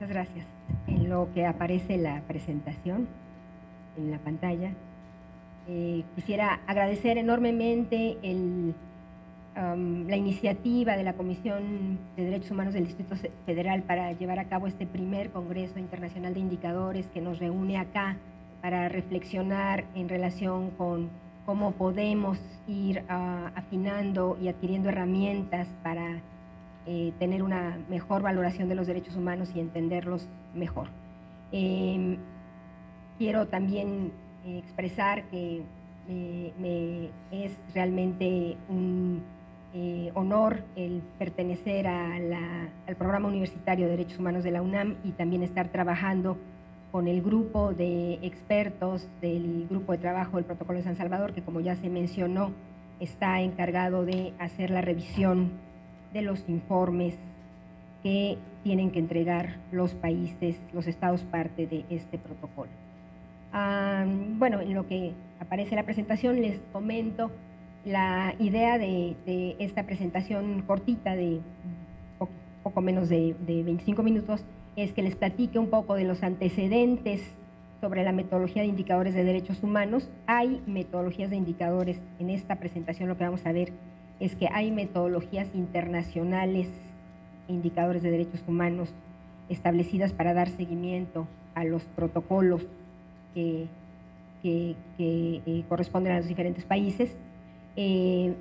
Muchas gracias. En lo que aparece la presentación en la pantalla, quisiera agradecer enormemente la iniciativa de la Comisión de Derechos Humanos del Distrito Federal para llevar a cabo este primer Congreso Internacional de Indicadores que nos reúne acá para reflexionar en relación con cómo podemos ir afinando y adquiriendo herramientas para tener una mejor valoración de los derechos humanos y entenderlos mejor. Quiero también expresar que me es realmente un honor el pertenecer al Programa Universitario de Derechos Humanos de la UNAM y también estar trabajando con el grupo de expertos del Grupo de Trabajo del Protocolo de San Salvador, que como ya se mencionó, está encargado de hacer la revisión de los informes que tienen que entregar los países, los estados parte de este protocolo. Bueno, en lo que aparece en la presentación les comento la idea de esta presentación cortita de poco menos de 25 minutos, es que les platique un poco de los antecedentes sobre la metodología de indicadores de derechos humanos. Hay metodologías de indicadores, en esta presentación lo que vamos a ver es que hay metodologías internacionales e indicadores de derechos humanos establecidas para dar seguimiento a los protocolos que corresponden a los diferentes países. En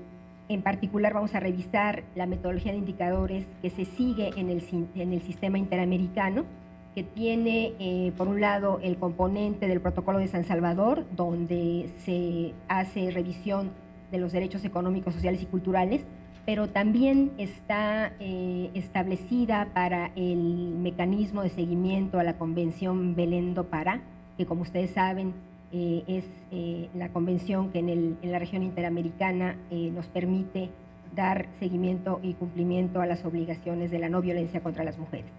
particular vamos a revisar la metodología de indicadores que se sigue en el sistema interamericano, que tiene por un lado el componente del Protocolo de San Salvador, donde se hace revisión de los derechos económicos, sociales y culturales, pero también está establecida para el mecanismo de seguimiento a la Convención Belém do Pará, que como ustedes saben es la convención que en la región interamericana nos permite dar seguimiento y cumplimiento a las obligaciones de la no violencia contra las mujeres.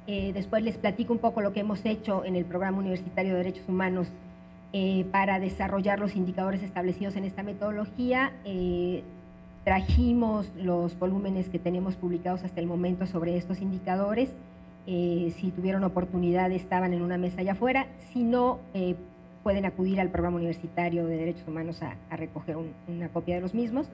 Después les platico un poco lo que hemos hecho en el Programa Universitario de Derechos Humanos para desarrollar los indicadores establecidos en esta metodología. Trajimos los volúmenes que tenemos publicados hasta el momento sobre estos indicadores. Si tuvieron oportunidad estaban en una mesa allá afuera, si no, pueden acudir al Programa Universitario de Derechos Humanos a recoger una copia de los mismos.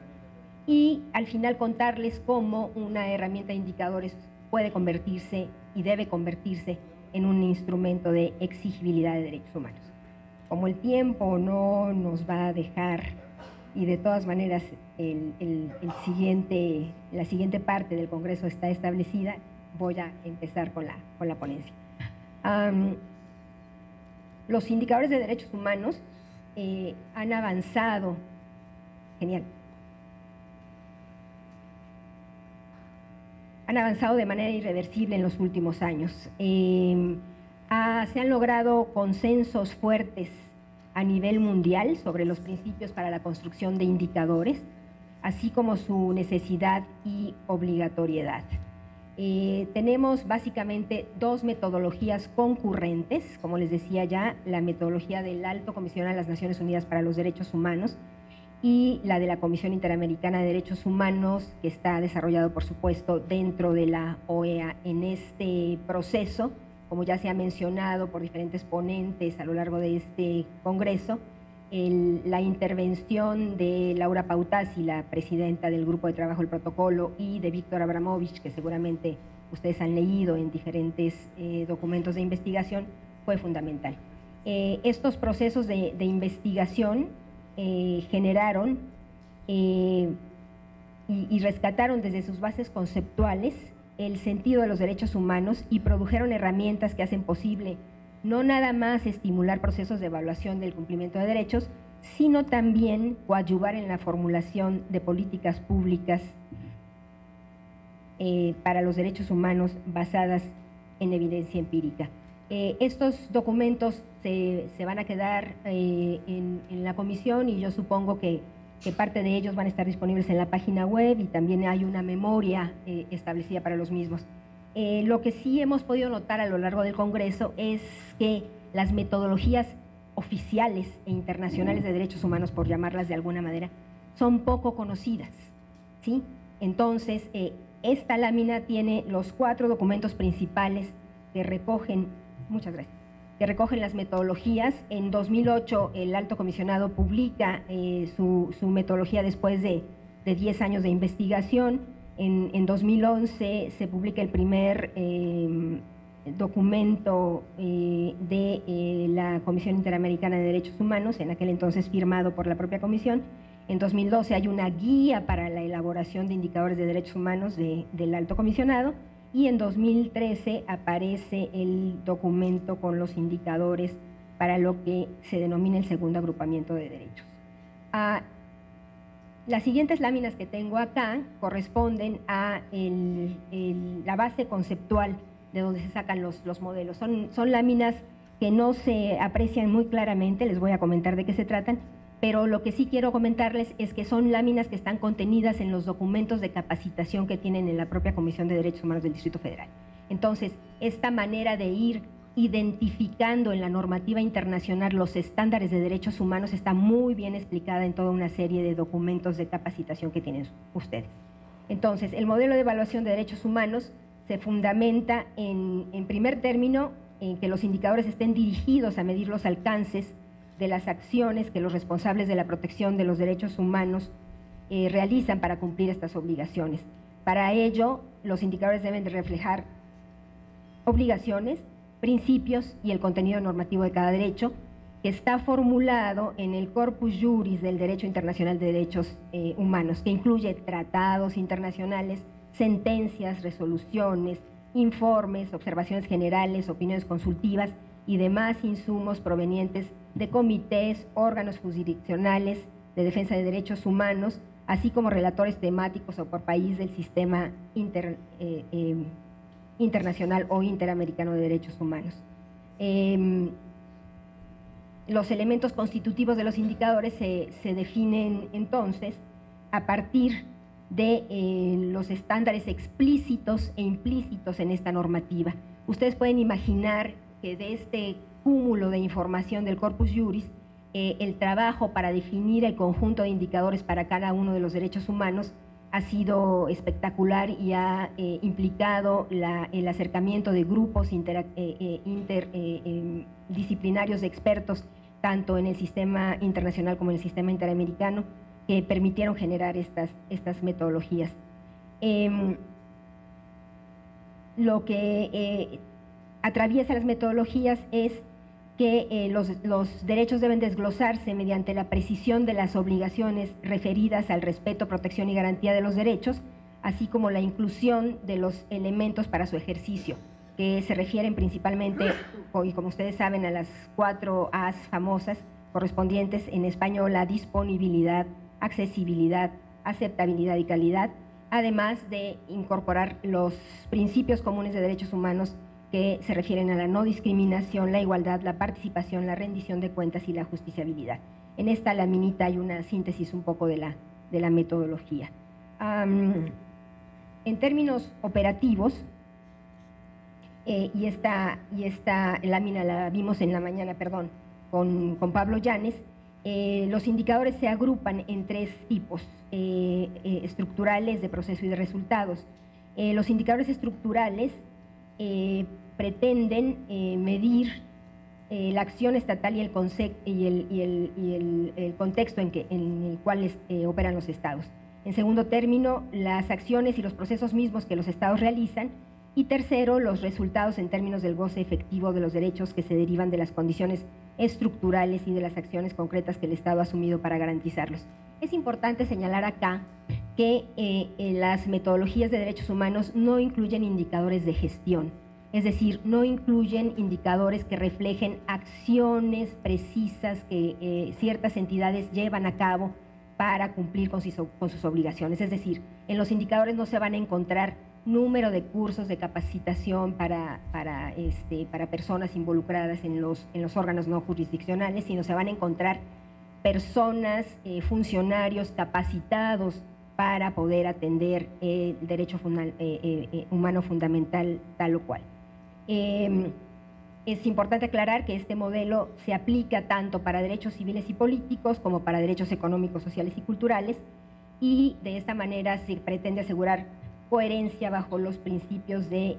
Y al final contarles cómo una herramienta de indicadores puede convertirse y debe convertirse en un instrumento de exigibilidad de derechos humanos. Como el tiempo no nos va a dejar, y de todas maneras la siguiente parte del Congreso está establecida, voy a empezar con la ponencia. Los indicadores de derechos humanos han avanzado, genial, han avanzado de manera irreversible en los últimos años. Se han logrado consensos fuertes a nivel mundial sobre los principios para la construcción de indicadores, así como su necesidad y obligatoriedad. Tenemos básicamente dos metodologías concurrentes, como les decía ya, la metodología del Alto Comisionado de las Naciones Unidas para los Derechos Humanos y la de la Comisión Interamericana de Derechos Humanos, que está desarrollado, por supuesto, dentro de la OEA. En este proceso, como ya se ha mencionado por diferentes ponentes a lo largo de este congreso, la intervención de Laura Pautasi, la presidenta del Grupo de Trabajo del Protocolo, y de Víctor Abramovich, que seguramente ustedes han leído en diferentes documentos de investigación, fue fundamental. Estos procesos de investigación generaron y rescataron desde sus bases conceptuales el sentido de los derechos humanos y produjeron herramientas que hacen posible no nada más estimular procesos de evaluación del cumplimiento de derechos, sino también coadyuvar en la formulación de políticas públicas para los derechos humanos basadas en evidencia empírica. Estos documentos se van a quedar en la comisión y yo supongo que parte de ellos van a estar disponibles en la página web y también hay una memoria establecida para los mismos. Lo que sí hemos podido notar a lo largo del Congreso es que las metodologías oficiales e internacionales de derechos humanos, por llamarlas de alguna manera, son poco conocidas, ¿sí? Entonces, esta lámina tiene los 4 documentos principales que recogen, muchas gracias, que recogen las metodologías. En 2008 el Alto Comisionado publica su metodología después de 10 años de investigación. En 2011 se publica el primer documento de la Comisión Interamericana de Derechos Humanos, en aquel entonces firmado por la propia Comisión. En 2012 hay una guía para la elaboración de indicadores de derechos humanos del Alto Comisionado, y en 2013 aparece el documento con los indicadores para lo que se denomina el segundo agrupamiento de derechos. Las siguientes láminas que tengo acá corresponden a la base conceptual de donde se sacan los modelos. Son láminas que no se aprecian muy claramente, les voy a comentar de qué se tratan, pero lo que sí quiero comentarles es que son láminas que están contenidas en los documentos de capacitación que tienen en la propia Comisión de Derechos Humanos del Distrito Federal. Entonces, esta manera de ir identificando en la normativa internacional los estándares de derechos humanos está muy bien explicada en toda una serie de documentos de capacitación que tienen ustedes. Entonces, el modelo de evaluación de derechos humanos se fundamenta en primer término en que los indicadores estén dirigidos a medir los alcances de las acciones que los responsables de la protección de los derechos humanos realizan para cumplir estas obligaciones. Para ello, los indicadores deben de reflejar obligaciones, principios y el contenido normativo de cada derecho, que está formulado en el corpus juris del derecho internacional de derechos humanos, que incluye tratados internacionales, sentencias, resoluciones, informes, observaciones generales, opiniones consultivas y demás insumos provenientes de comités, órganos jurisdiccionales de defensa de derechos humanos, así como relatores temáticos o por país del sistema internacional o interamericano de derechos humanos. Los elementos constitutivos de los indicadores se definen entonces a partir de los estándares explícitos e implícitos en esta normativa. Ustedes pueden imaginar que de este cúmulo de información del corpus juris, el trabajo para definir el conjunto de indicadores para cada uno de los derechos humanos ha sido espectacular y ha implicado el acercamiento de grupos interdisciplinarios de expertos, tanto en el sistema internacional como en el sistema interamericano, que permitieron generar estas metodologías. Lo que atraviesa las metodologías es que los derechos deben desglosarse mediante la precisión de las obligaciones referidas al respeto, protección y garantía de los derechos, así como la inclusión de los elementos para su ejercicio, que se refieren principalmente, y como ustedes saben, a las 4 A's famosas, correspondientes en español a disponibilidad, accesibilidad, aceptabilidad y calidad, además de incorporar los principios comunes de derechos humanos que se refieren a la no discriminación, la igualdad, la participación, la rendición de cuentas y la justiciabilidad. En esta laminita hay una síntesis un poco de la metodología. En términos operativos, y esta lámina la vimos en la mañana, perdón, con Pablo Llanes, los indicadores se agrupan en 3 tipos estructurales, de proceso y de resultados. Los indicadores estructurales pretenden medir la acción estatal y el contexto en el cual operan los estados. En segundo término, las acciones y los procesos mismos que los estados realizan. Y tercero, los resultados en términos del goce efectivo de los derechos que se derivan de las condiciones estructurales y de las acciones concretas que el Estado ha asumido para garantizarlos. Es importante señalar acá que las metodologías de derechos humanos no incluyen indicadores de gestión, es decir, no incluyen indicadores que reflejen acciones precisas que ciertas entidades llevan a cabo para cumplir con sus obligaciones. Es decir, en los indicadores no se van a encontrar número de cursos de capacitación para personas involucradas en los órganos no jurisdiccionales, sino se van a encontrar personas, funcionarios capacitados para poder atender el derecho humano fundamental tal o cual. Es importante aclarar que este modelo se aplica tanto para derechos civiles y políticos como para derechos económicos, sociales y culturales, y de esta manera se pretende asegurar coherencia bajo los principios de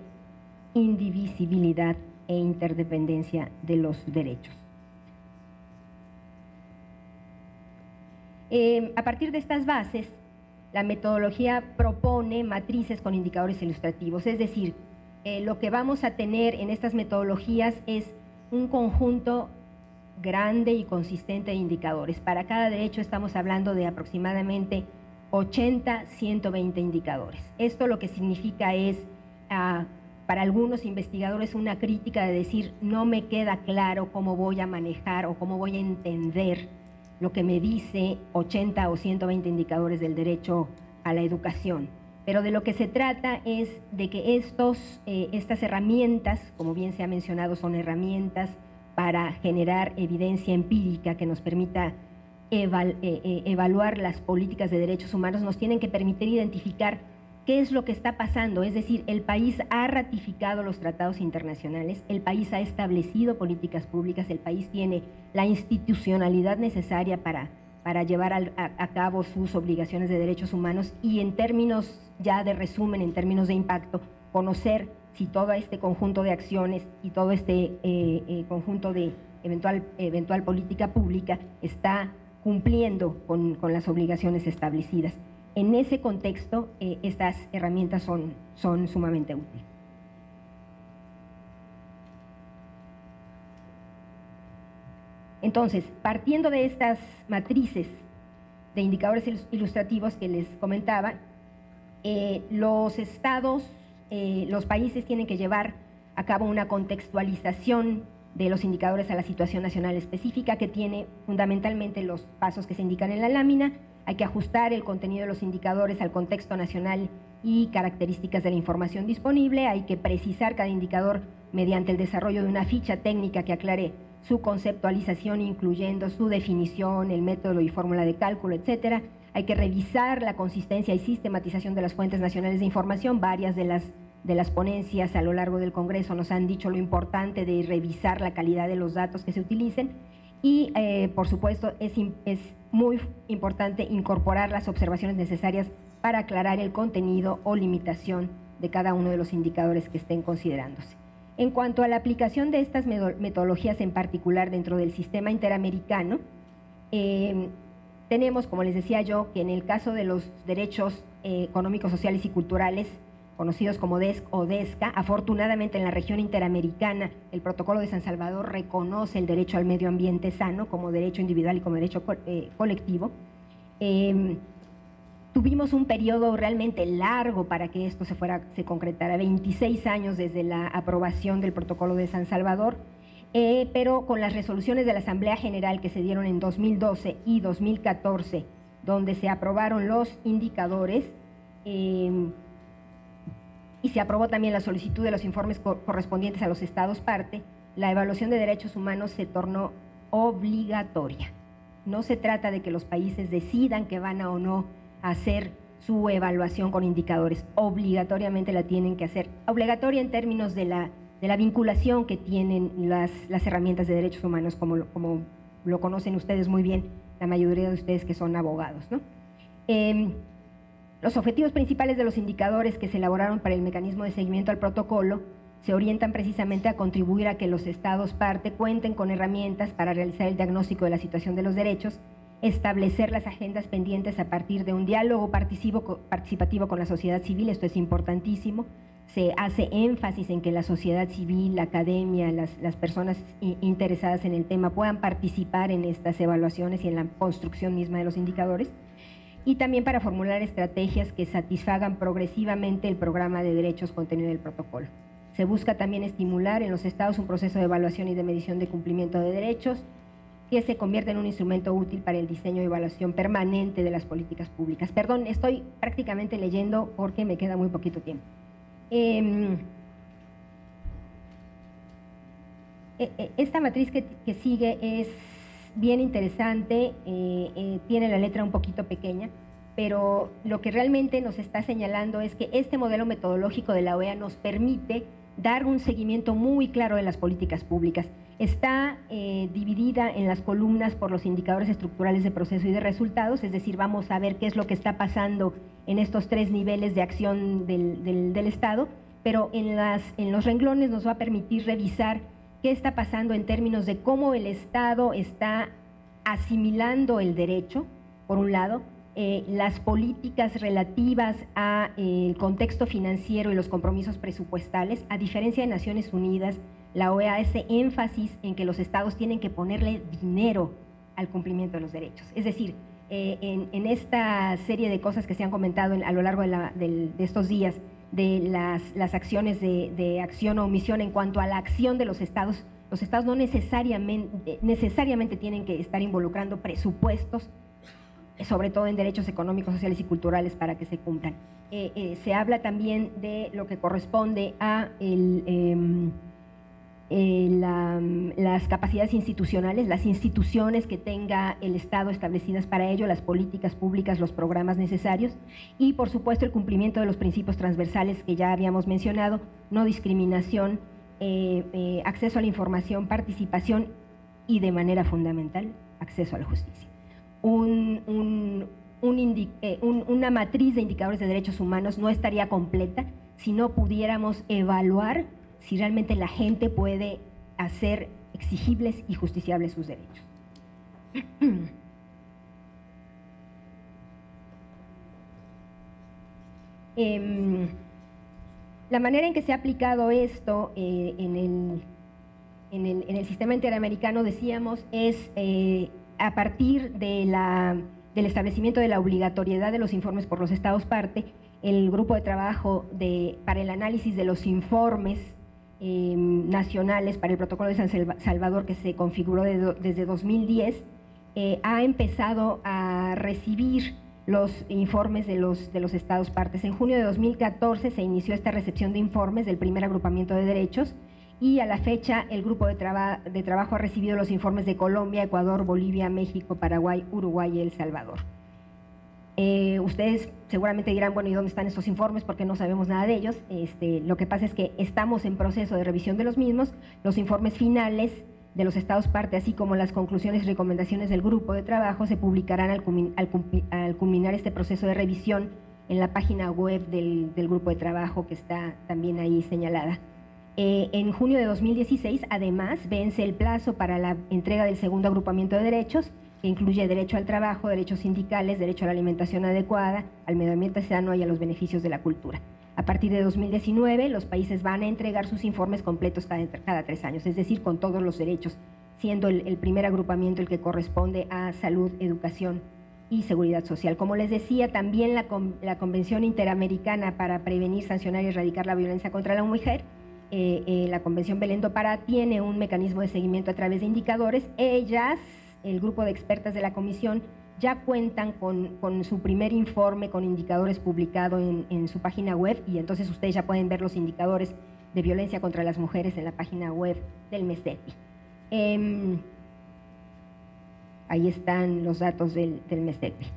indivisibilidad e interdependencia de los derechos. A partir de estas bases, la metodología propone matrices con indicadores ilustrativos, es decir, lo que vamos a tener en estas metodologías es un conjunto grande y consistente de indicadores. Para cada derecho estamos hablando de aproximadamente 80, 120 indicadores. Esto lo que significa es, para algunos investigadores, una crítica de decir, no me queda claro cómo voy a manejar o cómo voy a entender lo que me dice 80 o 120 indicadores del derecho a la educación. Pero de lo que se trata es de que estas herramientas, como bien se ha mencionado, son herramientas para generar evidencia empírica que nos permita evaluar las políticas de derechos humanos, nos tienen que permitir identificar qué es lo que está pasando. Es decir, el país ha ratificado los tratados internacionales, el país ha establecido políticas públicas, el país tiene la institucionalidad necesaria para llevar a cabo sus obligaciones de derechos humanos, y en términos ya de resumen, en términos de impacto, conocer si todo este conjunto de acciones y todo este conjunto de eventual política pública está cumpliendo con las obligaciones establecidas. En ese contexto, estas herramientas son sumamente útiles. Entonces, partiendo de estas matrices de indicadores ilustrativos que les comentaba, los estados, los países tienen que llevar a cabo una contextualización de los indicadores a la situación nacional específica, que tiene fundamentalmente los pasos que se indican en la lámina. Hay que ajustar el contenido de los indicadores al contexto nacional y características de la información disponible. Hay que precisar cada indicador mediante el desarrollo de una ficha técnica que aclare su conceptualización, incluyendo su definición, el método y fórmula de cálculo, etcétera. Hay que revisar la consistencia y sistematización de las fuentes nacionales de información. Varias de las ponencias a lo largo del Congreso nos han dicho lo importante de revisar la calidad de los datos que se utilicen. Y, por supuesto, es muy importante incorporar las observaciones necesarias para aclarar el contenido o limitación de cada uno de los indicadores que estén considerándose. En cuanto a la aplicación de estas metodologías en particular dentro del sistema interamericano, tenemos, como les decía yo, que en el caso de los derechos económicos, sociales y culturales, conocidos como DESC o DESCA, afortunadamente en la región interamericana el Protocolo de San Salvador reconoce el derecho al medio ambiente sano como derecho individual y como derecho colectivo. Tuvimos un periodo realmente largo para que esto se concretara, 26 años desde la aprobación del Protocolo de San Salvador, pero con las resoluciones de la Asamblea General que se dieron en 2012 y 2014, donde se aprobaron los indicadores, y se aprobó también la solicitud de los informes correspondientes a los estados parte, la evaluación de derechos humanos se tornó obligatoria. No se trata de que los países decidan que van a o no hacer su evaluación con indicadores, obligatoriamente la tienen que hacer. Obligatoria en términos de la vinculación que tienen las herramientas de derechos humanos, como lo conocen ustedes muy bien, la mayoría de ustedes que son abogados, ¿no? Los objetivos principales de los indicadores que se elaboraron para el mecanismo de seguimiento al protocolo se orientan precisamente a contribuir a que los estados parte cuenten con herramientas para realizar el diagnóstico de la situación de los derechos, establecer las agendas pendientes a partir de un diálogo participativo con la sociedad civil. Esto es importantísimo. Se hace énfasis en que la sociedad civil, la academia, las personas interesadas en el tema puedan participar en estas evaluaciones y en la construcción misma de los indicadores, y también para formular estrategias que satisfagan progresivamente el programa de derechos contenido en el protocolo. Se busca también estimular en los estados un proceso de evaluación y de medición de cumplimiento de derechos que se convierta en un instrumento útil para el diseño y evaluación permanente de las políticas públicas. Perdón, estoy prácticamente leyendo porque me queda muy poquito tiempo. Esta matriz que sigue es bien interesante, tiene la letra un poquito pequeña, pero lo que realmente nos está señalando es que este modelo metodológico de la OEA nos permite dar un seguimiento muy claro de las políticas públicas. Está dividida en las columnas por los indicadores estructurales de proceso y de resultados, es decir, vamos a ver qué es lo que está pasando en estos tres niveles de acción del Estado, pero en los renglones nos va a permitir revisar qué está pasando en términos de cómo el Estado está asimilando el derecho, por un lado, las políticas relativas al contexto financiero y los compromisos presupuestales. A diferencia de Naciones Unidas, la OEA hace énfasis en que los estados tienen que ponerle dinero al cumplimiento de los derechos. Es decir, en esta serie de cosas que se han comentado a lo largo de estos días, de las acciones de acción o omisión en cuanto a la acción de los estados no necesariamente tienen que estar involucrando presupuestos, sobre todo en derechos económicos, sociales y culturales, para que se cumplan. Se habla también de lo que corresponde a las capacidades institucionales, las instituciones que tenga el Estado establecidas para ello, las políticas públicas, los programas necesarios y, por supuesto, el cumplimiento de los principios transversales que ya habíamos mencionado: no discriminación, acceso a la información, participación y, de manera fundamental, acceso a la justicia. Una matriz de indicadores de derechos humanos no estaría completa si no pudiéramos evaluar si realmente la gente puede hacer exigibles y justiciables sus derechos. La manera en que se ha aplicado esto en el sistema interamericano, decíamos, es a partir del establecimiento de la obligatoriedad de los informes por los estados parte. El grupo de trabajo para el análisis de los informes nacionales para el protocolo de San Salvador, que se configuró desde 2010, ha empezado a recibir los informes de los estados partes. En junio de 2014 se inició esta recepción de informes del primer agrupamiento de derechos, y a la fecha el grupo de trabajo ha recibido los informes de Colombia, Ecuador, Bolivia, México, Paraguay, Uruguay y El Salvador. Ustedes seguramente dirán, bueno, ¿y dónde están estos informes? Porque no sabemos nada de ellos. Lo que pasa es que estamos en proceso de revisión de los mismos. Los informes finales de los estados parte, así como las conclusiones y recomendaciones del grupo de trabajo, se publicarán al culminar este proceso de revisión en la página web del grupo de trabajo, que está también ahí señalada. En junio de 2016, además, vence el plazo para la entrega del segundo agrupamiento de derechos, que incluye derecho al trabajo, derechos sindicales, derecho a la alimentación adecuada, al medio ambiente sano y a los beneficios de la cultura. A partir de 2019, los países van a entregar sus informes completos cada 3 años, es decir, con todos los derechos, siendo el primer agrupamiento el que corresponde a salud, educación y seguridad social. Como les decía, también la Convención Interamericana para Prevenir, Sancionar y Erradicar la Violencia contra la Mujer, la Convención Belén do Pará, tiene un mecanismo de seguimiento a través de indicadores. Ellas, el grupo de expertas de la comisión, ya cuentan con su primer informe con indicadores publicado en su página web, y entonces ustedes ya pueden ver los indicadores de violencia contra las mujeres en la página web del MESEPI. Ahí están los datos del MESEPI.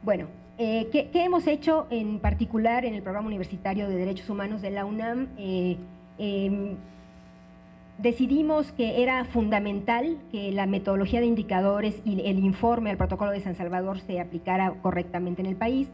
Bueno, ¿qué hemos hecho en particular en el Programa Universitario de Derechos Humanos de la UNAM? Decidimos que era fundamental que la metodología de indicadores y el informe al protocolo de San Salvador se aplicara correctamente en el país.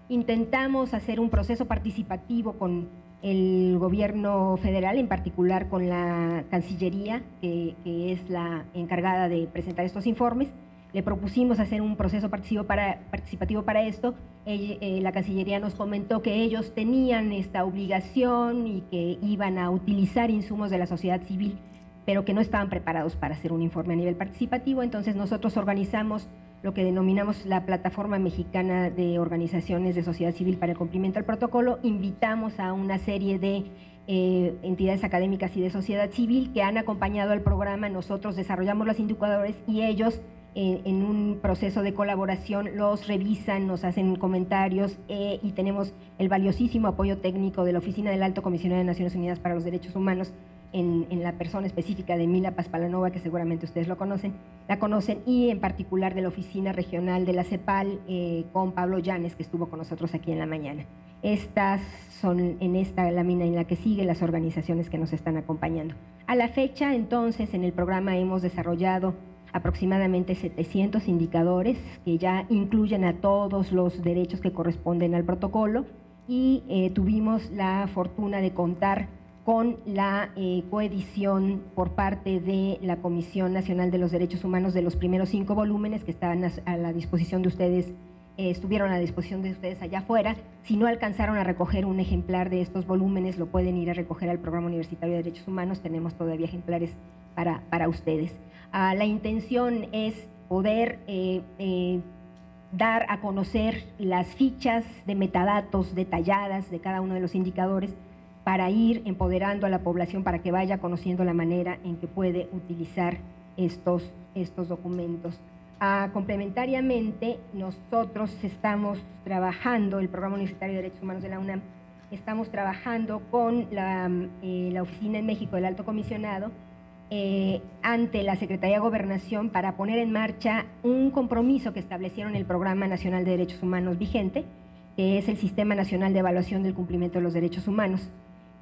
Intentamos hacer un proceso participativo con el gobierno federal, en particular con la Cancillería, que es la encargada de presentar estos informes. Le propusimos hacer un proceso participativo para esto. La Cancillería nos comentó que ellos tenían esta obligación y que iban a utilizar insumos de la sociedad civil, pero que no estaban preparados para hacer un informe a nivel participativo. Entonces nosotros organizamos lo que denominamos la Plataforma Mexicana de Organizaciones de Sociedad Civil para el Cumplimiento del Protocolo. Invitamos a una serie de entidades académicas y de sociedad civil que han acompañado al programa. Nosotros desarrollamos los indicadores y ellos, en un proceso de colaboración, los revisan, nos hacen comentarios, y tenemos el valiosísimo apoyo técnico de la Oficina del Alto Comisionado de Naciones Unidas para los Derechos Humanos, en la persona específica de Mila Paspalanova, que seguramente ustedes la conocen, y en particular de la Oficina Regional de la CEPAL, con Pablo Llanes, que estuvo con nosotros aquí en la mañana. Estas son, en esta lámina en la que sigue, las organizaciones que nos están acompañando. A la fecha, entonces, en el programa hemos desarrollado aproximadamente 700 indicadores que ya incluyen a todos los derechos que corresponden al protocolo, y tuvimos la fortuna de contar con la coedición por parte de la Comisión Nacional de los Derechos Humanos de los primeros 5 volúmenes que estaban a la disposición de ustedes, estuvieron a la disposición de ustedes allá afuera. Si no alcanzaron a recoger un ejemplar de estos volúmenes, lo pueden ir a recoger al Programa Universitario de Derechos Humanos, tenemos todavía ejemplares para ustedes. La intención es poder dar a conocer las fichas de metadatos detalladas de cada uno de los indicadores para ir empoderando a la población para que vaya conociendo la manera en que puede utilizar estos documentos. Complementariamente, nosotros estamos trabajando, el Programa Universitario de Derechos Humanos de la UNAM, estamos trabajando con la Oficina en México del Alto Comisionado ante la Secretaría de Gobernación para poner en marcha un compromiso que establecieron el Programa Nacional de Derechos Humanos vigente, que es el Sistema Nacional de Evaluación del Cumplimiento de los Derechos Humanos.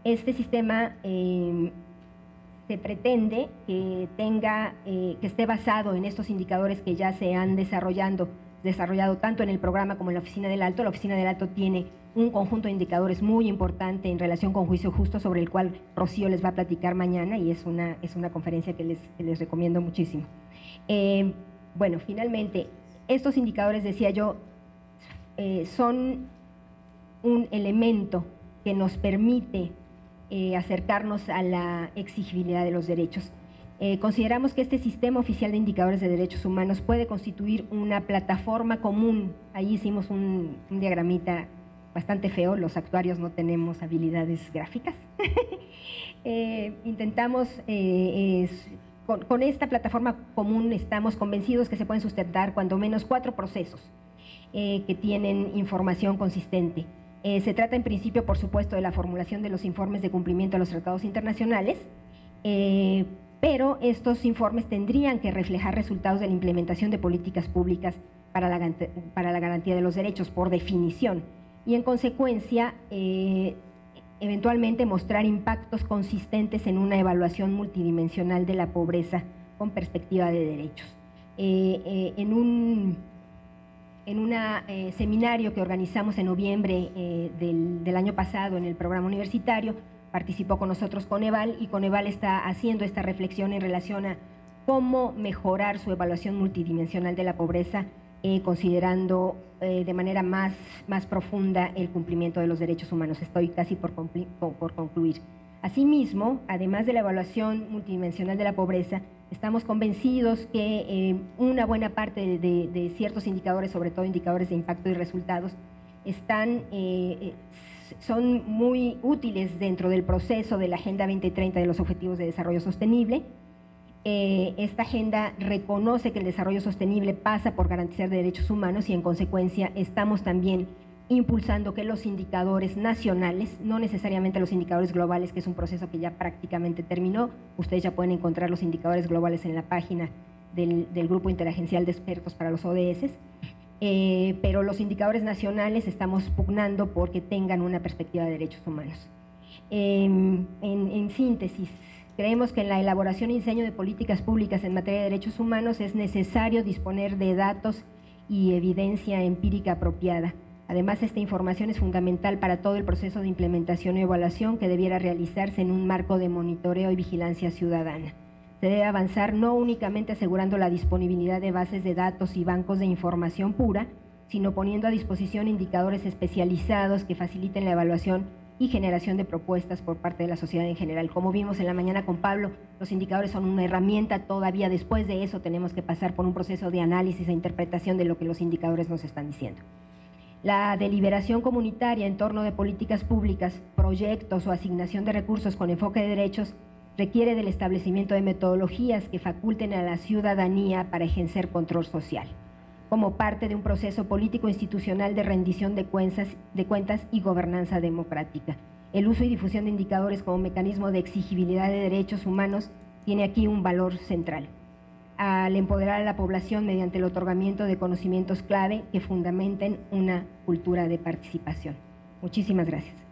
Este sistema se pretende que esté basado en estos indicadores que ya se han desarrollado tanto en el programa como en la Oficina del Alto. La Oficina del Alto tiene un conjunto de indicadores muy importante en relación con juicio justo, sobre el cual Rocío les va a platicar mañana, y es una conferencia que les recomiendo muchísimo. Bueno, finalmente, estos indicadores, decía yo, son un elemento que nos permite acercarnos a la exigibilidad de los derechos. Consideramos que este sistema oficial de indicadores de derechos humanos puede constituir una plataforma común. Ahí hicimos un diagramita bastante feo, los actuarios no tenemos habilidades gráficas. Intentamos, con esta plataforma común estamos convencidos que se pueden sustentar cuando menos 4 procesos que tienen información consistente. Se trata en principio, por supuesto, de la formulación de los informes de cumplimiento de los tratados internacionales, pero estos informes tendrían que reflejar resultados de la implementación de políticas públicas para la garantía de los derechos, por definición, y en consecuencia, eventualmente mostrar impactos consistentes en una evaluación multidimensional de la pobreza con perspectiva de derechos. En un seminario que organizamos en noviembre del año pasado en el programa universitario, participó con nosotros Coneval, y Coneval está haciendo esta reflexión en relación a cómo mejorar su evaluación multidimensional de la pobreza, considerando de manera más profunda el cumplimiento de los derechos humanos. Estoy casi por concluir. Asimismo, además de la evaluación multidimensional de la pobreza, estamos convencidos que una buena parte de ciertos indicadores, sobre todo indicadores de impacto y resultados, son muy útiles dentro del proceso de la Agenda 2030 de los Objetivos de Desarrollo Sostenible. Esta agenda reconoce que el desarrollo sostenible pasa por garantizar derechos humanos, y en consecuencia estamos también impulsando que los indicadores nacionales, no necesariamente los indicadores globales, que es un proceso que ya prácticamente terminó, ustedes ya pueden encontrar los indicadores globales en la página del Grupo Interagencial de Expertos para los ODS, pero los indicadores nacionales estamos pugnando porque tengan una perspectiva de derechos humanos. En síntesis, creemos que en la elaboración y diseño de políticas públicas en materia de derechos humanos es necesario disponer de datos y evidencia empírica apropiada. Además, esta información es fundamental para todo el proceso de implementación y evaluación que debiera realizarse en un marco de monitoreo y vigilancia ciudadana. Se debe avanzar no únicamente asegurando la disponibilidad de bases de datos y bancos de información pura, sino poniendo a disposición indicadores especializados que faciliten la evaluación y generación de propuestas por parte de la sociedad en general. Como vimos en la mañana con Pablo, los indicadores son una herramienta, todavía después de eso tenemos que pasar por un proceso de análisis e interpretación de lo que los indicadores nos están diciendo. La deliberación comunitaria en torno de políticas públicas, proyectos o asignación de recursos con enfoque de derechos requiere del establecimiento de metodologías que faculten a la ciudadanía para ejercer control social, como parte de un proceso político institucional de rendición de cuentas y gobernanza democrática. El uso y difusión de indicadores como mecanismo de exigibilidad de derechos humanos tiene aquí un valor central, al empoderar a la población mediante el otorgamiento de conocimientos clave que fundamenten una cultura de participación. Muchísimas gracias.